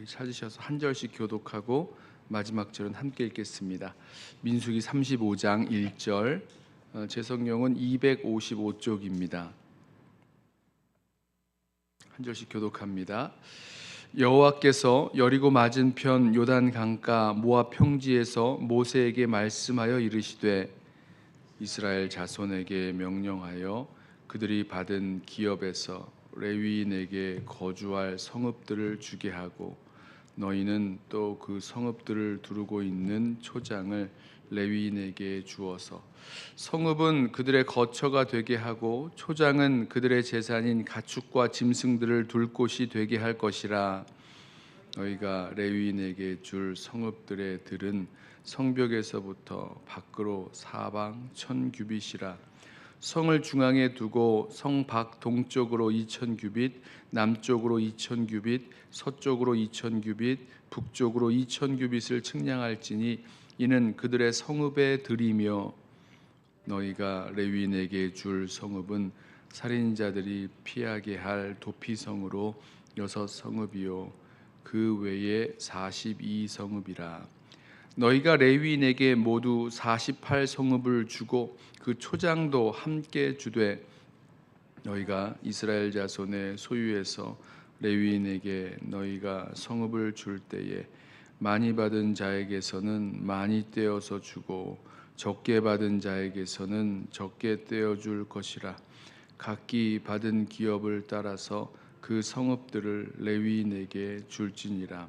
찾으셔서 한 절씩 교독하고 마지막 절은 함께 읽겠습니다. 민수기 35장 1절, 제 성경은 255쪽입니다. 한 절씩 교독합니다. 여호와께서 여리고 맞은편 요단 강가 모압 평지에서 모세에게 말씀하여 이르시되 이스라엘 자손에게 명령하여 그들이 받은 기업에서 레위인에게 거주할 성읍들을 주게 하고 너희는 또 그 성읍들을 두르고 있는 초장을 레위인에게 주어서 성읍은 그들의 거처가 되게 하고 초장은 그들의 재산인 가축과 짐승들을 둘 곳이 되게 할 것이라. 너희가 레위인에게 줄 성읍들의 들은 성벽에서부터 밖으로 사방 1000규빗이라. 성을 중앙에 두고 성 밖 동쪽으로 2000규빗, 남쪽으로 2000규빗, 서쪽으로 2000규빗, 북쪽으로 2000규빗을 측량할지니 이는 그들의 성읍의 들이며 너희가 레위인에게 줄 성읍은 살인자들이 피하게 할 도피성으로 6성읍이요 그 외에 42성읍이라. 너희가 레위인에게 모두 48성읍을 주고 그 초장도 함께 주되 너희가 이스라엘 자손의 소유에서 레위인에게 너희가 성읍을 줄 때에 많이 받은 자에게서는 많이 떼어서 주고 적게 받은 자에게서는 적게 떼어 줄 것이라. 각기 받은 기업을 따라서 그 성읍들을 레위인에게 줄지니라.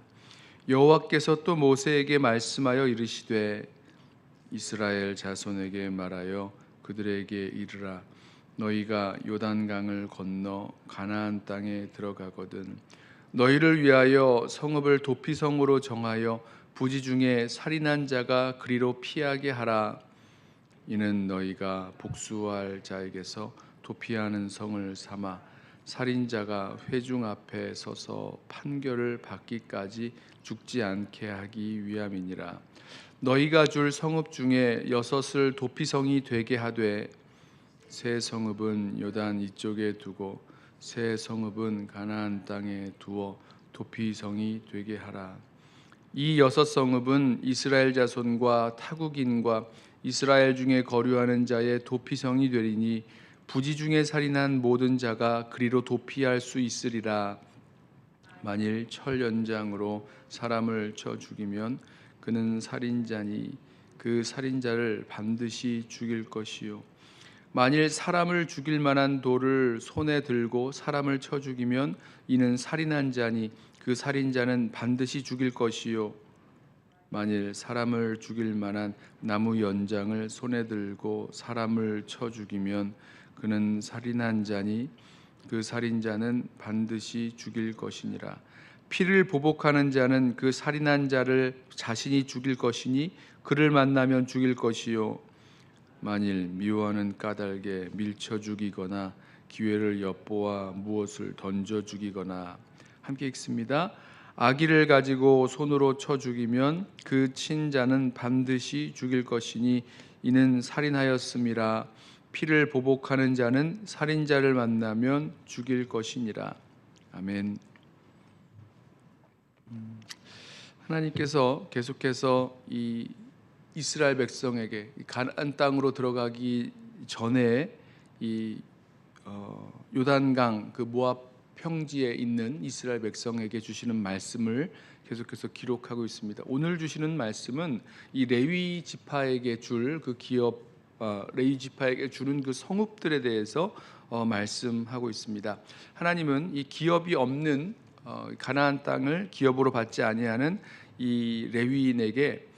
여호와께서 또 모세에게 말씀하여 이르시되 이스라엘 자손에게 말하여 그들에게 이르라. 너희가 요단강을 건너 가나안 땅에 들어가거든 너희를 위하여 성읍을 도피성으로 정하여 부지 중에 살인한 자가 그리로 피하게 하라. 이는 너희가 복수할 자에게서 도피하는 성을 삼아 살인자가 회중 앞에 서서 판결을 받기까지 죽지 않게 하기 위함이니라. 너희가 줄 성읍 중에 6을 도피성이 되게 하되 세 성읍은 요단 이쪽에 두고 세 성읍은 가나안 땅에 두어 도피성이 되게 하라. 이 6성읍은 이스라엘 자손과 타국인과 이스라엘 중에 거류하는 자의 도피성이 되리니 부지 중에 살인한 모든 자가 그리로 도피할 수 있으리라. 만일 철 연장으로 사람을 쳐 죽이면 그는 살인자니 그 살인자를 반드시 죽일 것이요 만일 사람을 죽일 만한 돌을 손에 들고 사람을 쳐 죽이면 이는 살인한 자니 그 살인자는 반드시 죽일 것이요 만일 사람을 죽일 만한 나무 연장을 손에 들고 사람을 쳐 죽이면 그는 살인한 자니 그 살인자는 반드시 죽일 것이니라. 피를 보복하는 자는 그 살인한 자를 자신이 죽일 것이니 그를 만나면 죽일 것이요 만일 미워하는 까닭에 밀쳐 죽이거나 기회를 엿보아 무엇을 던져 죽이거나. 함께 읽습니다. 아기를 가지고 손으로 쳐 죽이면 그 친자는 반드시 죽일 것이니 이는 살인하였음이라. 피를 보복하는 자는 살인자를 만나면 죽일 것이니라. 아멘. 하나님께서 계속해서 이 이스라엘 백성에게 가나안 땅으로 들어가기 전에 이 요단강 그 모압 평지에 있는 이스라엘 백성에게 주시는 말씀을 계속해서 기록하고 있습니다. 오늘 주시는 말씀은 이 레위 지파에게 줄 그 기업, 레위 지파에게 주는 그 성읍들에 대해서 말씀하고 있습니다. 하나님은 이 기업이 없는 가나안 땅을 기업으로 받지 아니하는 이 레위인에게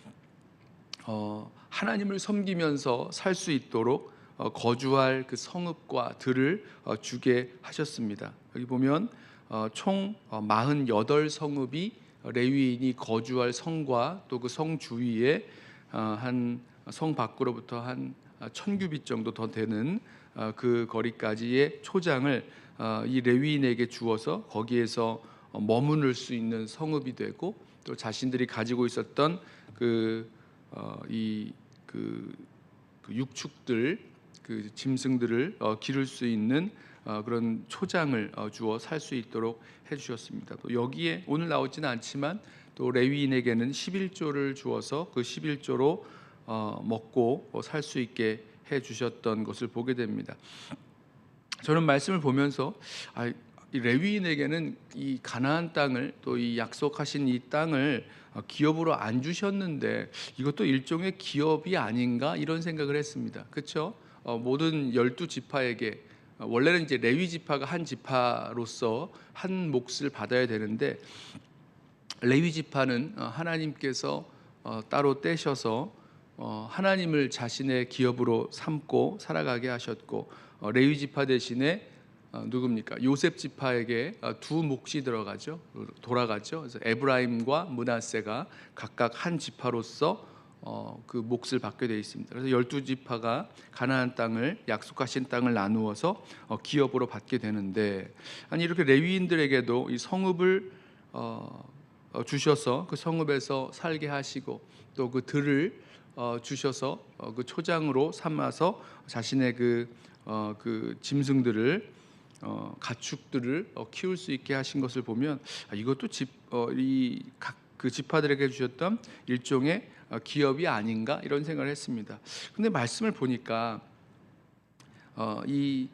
하나님을 섬기면서 살 수 있도록 거주할 그 성읍과 들을 주게 하셨습니다. 여기 보면 총 48성읍이 레위인이 거주할 성과 또 그 성 주위에 한 성 밖으로부터 한 1000규빗 정도 더 되는 그 거리까지의 초장을 이 레위인에게 주어서 거기에서 머무를 수 있는 성읍이 되고 또 자신들이 가지고 있었던 그 육축들 그 짐승들을 기를 수 있는 그런 초장을 주어 살 수 있도록 해주셨습니다. 또 여기에 오늘 나오지는 않지만 또 레위인에게는 11조를 주어서 그 11조로 먹고 살 수 있게 해주셨던 것을 보게 됩니다. 저는 말씀을 보면서 이 레위인에게는 이 가나안 땅을, 또 이 약속하신 이 땅을 기업으로 안 주셨는데 이것도 일종의 기업이 아닌가 이런 생각을 했습니다. 그렇죠? 모든 12지파에게 원래는 이제 레위 지파가 한 지파로서 한 몫을 받아야 되는데 레위 지파는 하나님께서 따로 떼셔서 하나님을 자신의 기업으로 삼고 살아가게 하셨고, 레위 지파 대신에 누굽니까? 요셉 지파에게 두 몫이 들어가죠. 돌아가죠. 그래서 에브라임과 므낫세가 각각 한 지파로서 그 몫을 받게 되어 있습니다. 그래서 12지파가 가나안 땅을, 약속하신 땅을 나누어서 기업으로 받게 되는데, 아니 이렇게 레위인들에게도 이 성읍을 주셔서 그 성읍에서 살게 하시고, 또 그 들을 주셔서 그 초장으로 삼아서 자신의 그 짐승들을, 가축들을 키울 수 있게 하신 것을 보면 이것도 이 각 그 지파들에게 주셨던 일종의 기업이 아닌가 이런 생각을 했습니다. 근데 말씀을 보니까 이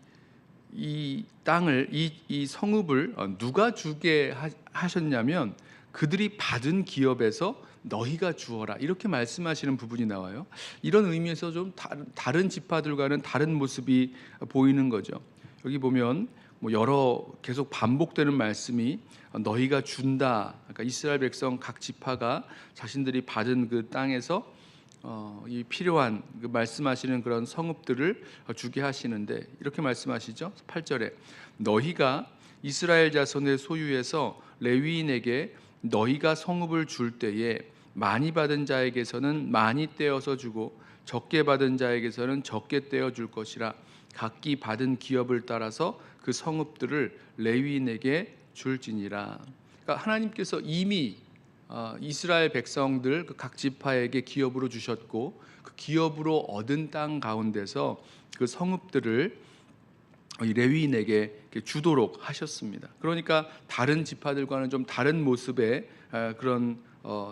땅을, 이 성읍을 누가 주게 하셨냐면 그들이 받은 기업에서 너희가 주어라 이렇게 말씀하시는 부분이 나와요. 이런 의미에서 좀 다른 지파들과는 다른 모습이 보이는 거죠. 여기 보면 여러 계속 반복되는 말씀이 너희가 준다. 그러니까 이스라엘 백성 각 지파가 자신들이 받은 그 땅에서 이 필요한 그 말씀하시는 그런 성읍들을 주게 하시는데 이렇게 말씀하시죠. 8절에 너희가 이스라엘 자손의 소유에서 레위인에게 너희가 성읍을 줄 때에 많이 받은 자에게서는 많이 떼어서 주고 적게 받은 자에게서는 적게 떼어 줄 것이라. 각기 받은 기업을 따라서 그 성읍들을 레위인에게 줄지니라. 그러니까 하나님께서 이미 이스라엘 백성들 각 지파에게 기업으로 주셨고, 그 기업으로 얻은 땅 가운데서 그 성읍들을 레위인에게 주도록 하셨습니다. 그러니까 다른 지파들과는 좀 다른 모습의 그런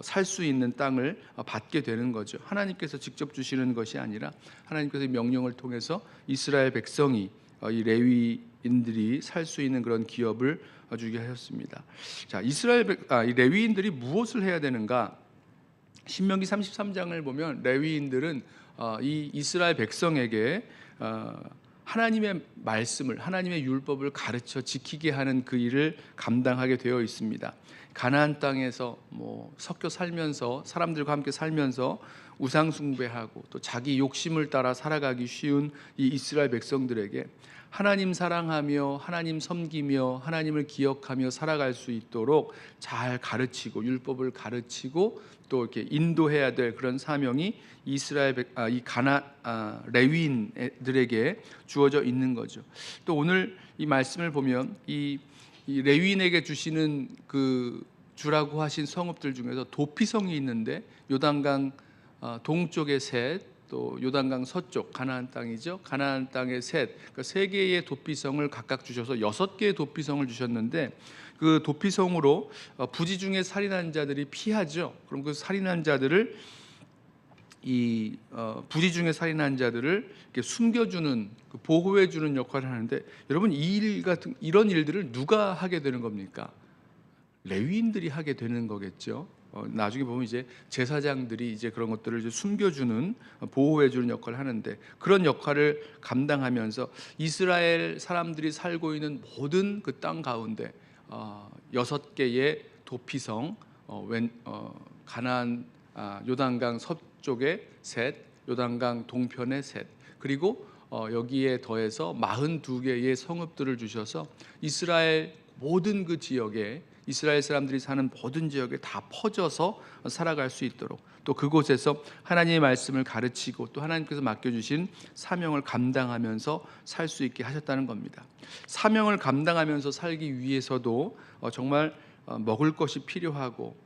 살 수 있는 땅을 받게 되는 거죠. 하나님께서 직접 주시는 것이 아니라 하나님께서 명령을 통해서 이스라엘 백성이, 이 레위인들이 살 수 있는 그런 기업을 주게 하셨습니다. 자, 이 레위인들이 무엇을 해야 되는가? 신명기 33장을 보면 레위인들은 이 이스라엘 백성에게 하나님의 말씀을, 하나님의 율법을 가르쳐 지키게 하는 그 일을 감당하게 되어 있습니다. 가나안 땅에서 섞여 살면서, 사람들과 함께 살면서 우상 숭배하고 또 자기 욕심을 따라 살아가기 쉬운 이 이스라엘 백성들에게 하나님 사랑하며 하나님 섬기며 하나님을 기억하며 살아갈 수 있도록 잘 가르치고 율법을 가르치고 또 이렇게 인도해야 될 그런 사명이 레위인들에게 주어져 있는 거죠. 또 오늘 이 말씀을 보면 이 레위인에게 주시는 그 주라고 하신 성읍들 중에서 도피성이 있는데 요단강 동쪽의 셋, 또 요단강 서쪽 가나안 땅이죠. 가나안 땅의 셋, 그러니까 세 개의 도피성을 각각 주셔서 6개의 도피성을 주셨는데 그 도피성으로 부지 중에 살인한 자들이 피하죠. 그럼 그 살인한 자들을 부지 중에 살인한 자들을 이렇게 숨겨주는, 보호해주는 역할을 하는데, 여러분 이런 일들을 누가 하게 되는 겁니까? 레위인들이 하게 되는 거겠죠. 나중에 보면 이제 제사장들이 이제 그런 것들을 이제 숨겨주는, 보호해주는 역할을 하는데, 그런 역할을 감당하면서 이스라엘 사람들이 살고 있는 모든 그 땅 가운데 6개의 도피성, 가나안 요단강 서쪽의 셋, 요단강 동편의 셋, 그리고 여기에 더해서 42개의 성읍들을 주셔서 이스라엘 모든 그 지역에, 이스라엘 사람들이 사는 모든 지역에 다 퍼져서 살아갈 수 있도록, 또 그곳에서 하나님의 말씀을 가르치고 또 하나님께서 맡겨주신 사명을 감당하면서 살 수 있게 하셨다는 겁니다. 사명을 감당하면서 살기 위해서도 정말 먹을 것이 필요하고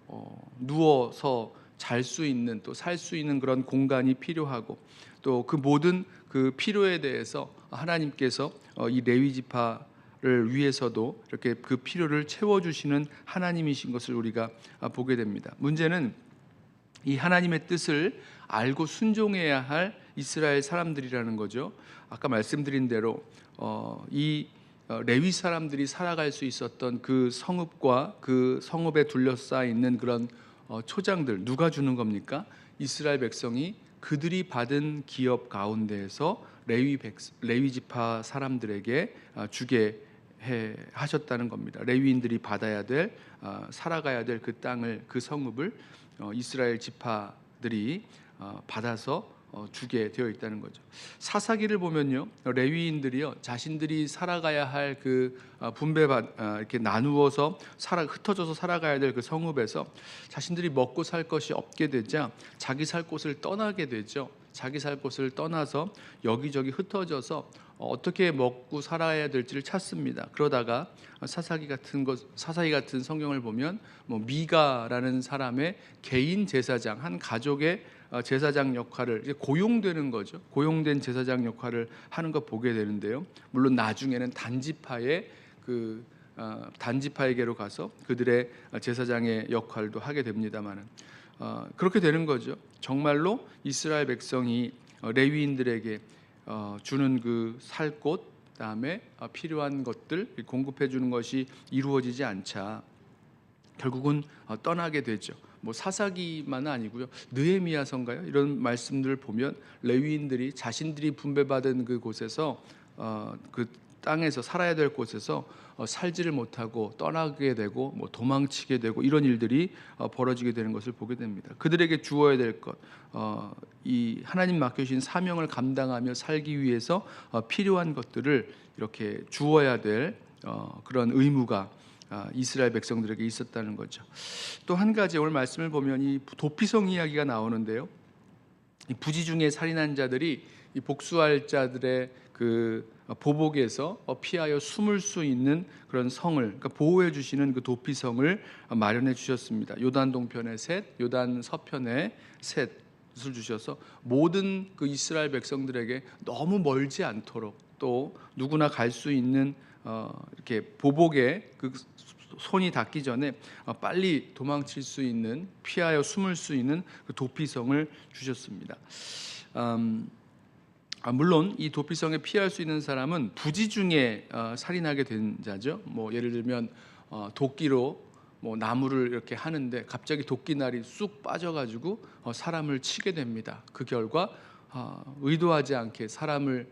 누워서 잘 수 있는, 또 살 수 있는 그런 공간이 필요하고, 또 그 모든 그 필요에 대해서 하나님께서 이 레위 지파를 위해서도 이렇게 그 필요를 채워주시는 하나님이신 것을 우리가 보게 됩니다. 문제는 이 하나님의 뜻을 알고 순종해야 할 이스라엘 사람들이라는 거죠. 아까 말씀드린 대로 이 레위 사람들이 살아갈 수 있었던 그 성읍과 그 성읍에 둘러싸여 있는 그런 초장들 누가 주는 겁니까? 이스라엘 백성이 그들이 받은 기업 가운데에서 레위 지파 사람들에게 주게 하셨다는 겁니다. 레위인들이 받아야 될 살아가야 될 그 땅을 그 성읍을 이스라엘 지파들이 받아서 주게 되어 있다는 거죠. 사사기를 보면요, 레위인들이요 자신들이 살아가야 할 그 이렇게 나누어서 흩어져서 살아가야 될 그 성읍에서 자신들이 먹고 살 것이 없게 되자 자기 살 곳을 떠나게 되죠. 자기 살 곳을 떠나서 여기저기 흩어져서 어떻게 먹고 살아야 될지를 찾습니다. 그러다가 사사기 같은 성경을 보면 미가라는 사람의 개인 제사장, 한 가족의 제사장 역할을 이제 고용되는 거죠. 고용된 제사장 역할을 하는 거 보게 되는데요. 물론 나중에는 단지파에게로 가서 그들의 제사장의 역할도 하게 됩니다만은 그렇게 되는 거죠. 정말로 이스라엘 백성이 레위인들에게 주는 그 살 곳, 그다음에 필요한 것들 공급해 주는 것이 이루어지지 않자 결국은 떠나게 되죠. 사사기만은 아니고요, 느헤미야서인가요? 이런 말씀들을 보면 레위인들이 자신들이 분배받은 그 곳에서 그 땅에서 살아야 될 곳에서 살지를 못하고 떠나게 되고 도망치게 되고 이런 일들이 벌어지게 되는 것을 보게 됩니다. 그들에게 주어야 될 것, 이 하나님 맡겨주신 사명을 감당하며 살기 위해서 필요한 것들을 이렇게 주어야 될 그런 의무가 이스라엘 백성들에게 있었다는 거죠. 또 한 가지 오늘 말씀을 보면 이 도피성 이야기가 나오는데요. 이 부지 중에 살인한 자들이 이 복수할 자들의 그 보복에서 피하여 숨을 수 있는 그런 성을, 그러니까 보호해 주시는 그 도피성을 마련해 주셨습니다. 요단 동편에 셋, 요단 서편에 셋을 주셔서 모든 그 이스라엘 백성들에게 너무 멀지 않도록 또 누구나 갈 수 있는 이렇게 보복에 그 손이 닿기 전에 빨리 도망칠 수 있는, 피하여 숨을 수 있는 그 도피성을 주셨습니다. 물론 이 도피성에 피할 수 있는 사람은 부지 중에 살인하게 된 자죠. 예를 들면 도끼로 나무를 이렇게 하는데 갑자기 도끼날이 쑥 빠져가지고 사람을 치게 됩니다. 그 결과 의도하지 않게 사람을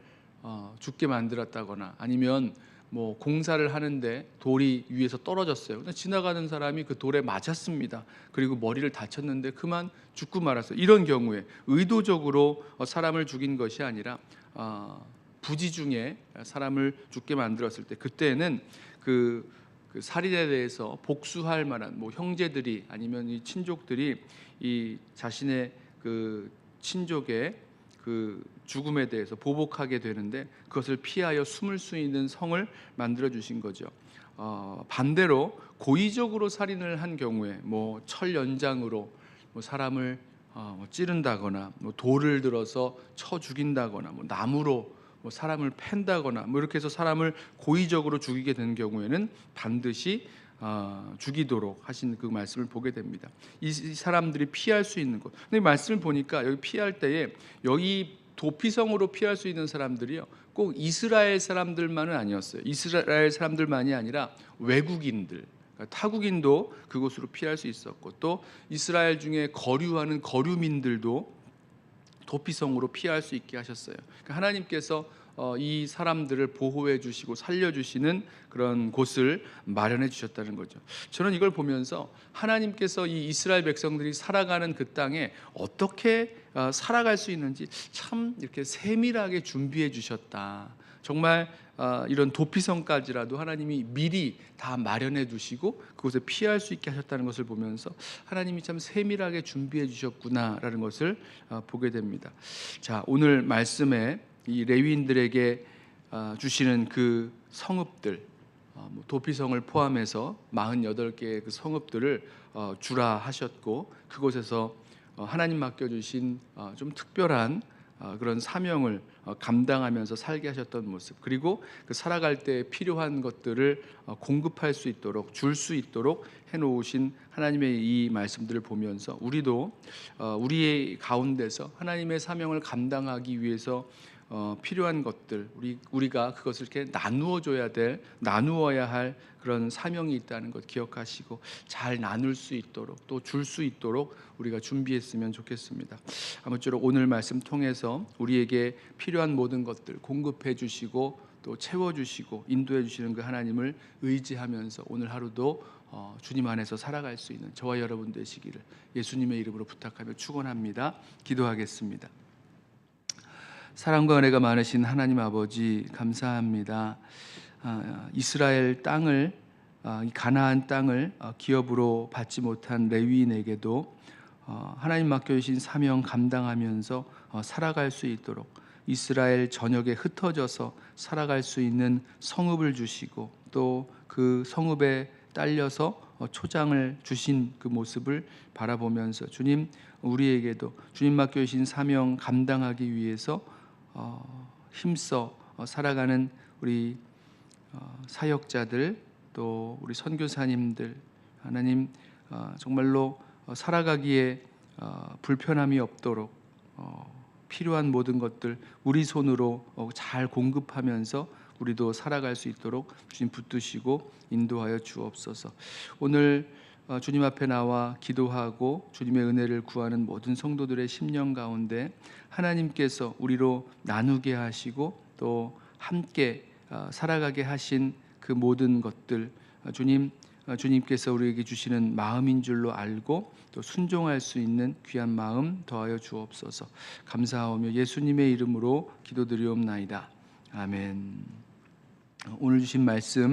죽게 만들었다거나 아니면 공사를 하는데 돌이 위에서 떨어졌어요. 지나가는 사람이 그 돌에 맞았습니다. 그리고 머리를 다쳤는데 그만 죽고 말았어요. 이런 경우에 의도적으로 사람을 죽인 것이 아니라 부지 중에 사람을 죽게 만들었을 때 그때는 그 살인에 대해서 복수할 만한 형제들이 아니면 이 친족들이 이 자신의 그 친족의 그 죽음에 대해서 보복하게 되는데 그것을 피하여 숨을 수 있는 성을 만들어 주신 거죠. 반대로 고의적으로 살인을 한 경우에 철 연장으로 사람을 찌른다거나 돌을 들어서 쳐 죽인다거나 나무로 사람을 팬다거나 이렇게 해서 사람을 고의적으로 죽이게 된 경우에는 반드시 죽이도록 하신 그 말씀을 보게 됩니다. 이 사람들이 피할 수 있는 곳. 근데 말씀을 보니까 여기 피할 때에 여기 도피성으로 피할 수 있는 사람들이요, 꼭 이스라엘 사람들만은 아니었어요. 이스라엘 사람들만이 아니라 외국인들, 타국인도 그곳으로 피할 수 있었고 또 이스라엘 중에 거류하는 거류민들도 도피성으로 피할 수 있게 하셨어요. 그러니까 하나님께서 이 사람들을 보호해 주시고 살려 주시는 그런 곳을 마련해 주셨다는 거죠. 저는 이걸 보면서 하나님께서 이 이스라엘 백성들이 살아가는 그 땅에 어떻게 살아갈 수 있는지 참 이렇게 세밀하게 준비해 주셨다. 정말 이런 도피성까지라도 하나님이 미리 다 마련해 두시고 그곳에 피할 수 있게 하셨다는 것을 보면서 하나님이 참 세밀하게 준비해 주셨구나라는 것을 보게 됩니다. 자, 오늘 말씀에 이 레위인들에게 주시는 그 성읍들, 도피성을 포함해서 48개의 그 성읍들을 주라 하셨고 그곳에서 하나님 맡겨주신 좀 특별한 그런 사명을 감당하면서 살게 하셨던 모습, 그리고 그 살아갈 때 필요한 것들을 공급할 수 있도록, 줄 수 있도록 해놓으신 하나님의 이 말씀들을 보면서 우리도 우리의 가운데서 하나님의 사명을 감당하기 위해서 필요한 것들, 우리가 그것을 이렇게 나누어야 할 그런 사명이 있다는 것 기억하시고 잘 나눌 수 있도록, 또 줄 수 있도록 우리가 준비했으면 좋겠습니다. 아무쪼록 오늘 말씀 통해서 우리에게 필요한 모든 것들 공급해 주시고 또 채워 주시고 인도해 주시는 그 하나님을 의지하면서 오늘 하루도 주님 안에서 살아갈 수 있는 저와 여러분 되시기를 예수님의 이름으로 부탁하며 축원합니다. 기도하겠습니다. 사랑과 은혜가 많으신 하나님 아버지, 감사합니다. 이스라엘 땅을, 이 가나안 땅을 기업으로 받지 못한 레위인에게도 하나님 맡겨주신 사명 감당하면서 살아갈 수 있도록 이스라엘 전역에 흩어져서 살아갈 수 있는 성읍을 주시고 또 그 성읍에 딸려서 초장을 주신 그 모습을 바라보면서 주님, 우리에게도 주님 맡겨주신 사명 감당하기 위해서 힘써 살아가는 우리 사역자들, 또 우리 선교사님들, 하나님 정말로 살아가기에 불편함이 없도록 필요한 모든 것들 우리 손으로 잘 공급하면서 우리도 살아갈 수 있도록 주님 붙드시고 인도하여 주옵소서. 오늘 주님 앞에 나와 기도하고 주님의 은혜를 구하는 모든 성도들의 심령 가운데 하나님께서 우리로 나누게 하시고 또 함께 살아가게 하신 그 모든 것들, 주님께서 우리에게 주시는 마음인 줄로 알고 또 순종할 수 있는 귀한 마음 더하여 주옵소서. 감사하오며 예수님의 이름으로 기도드리옵나이다. 아멘. 오늘 주신 말씀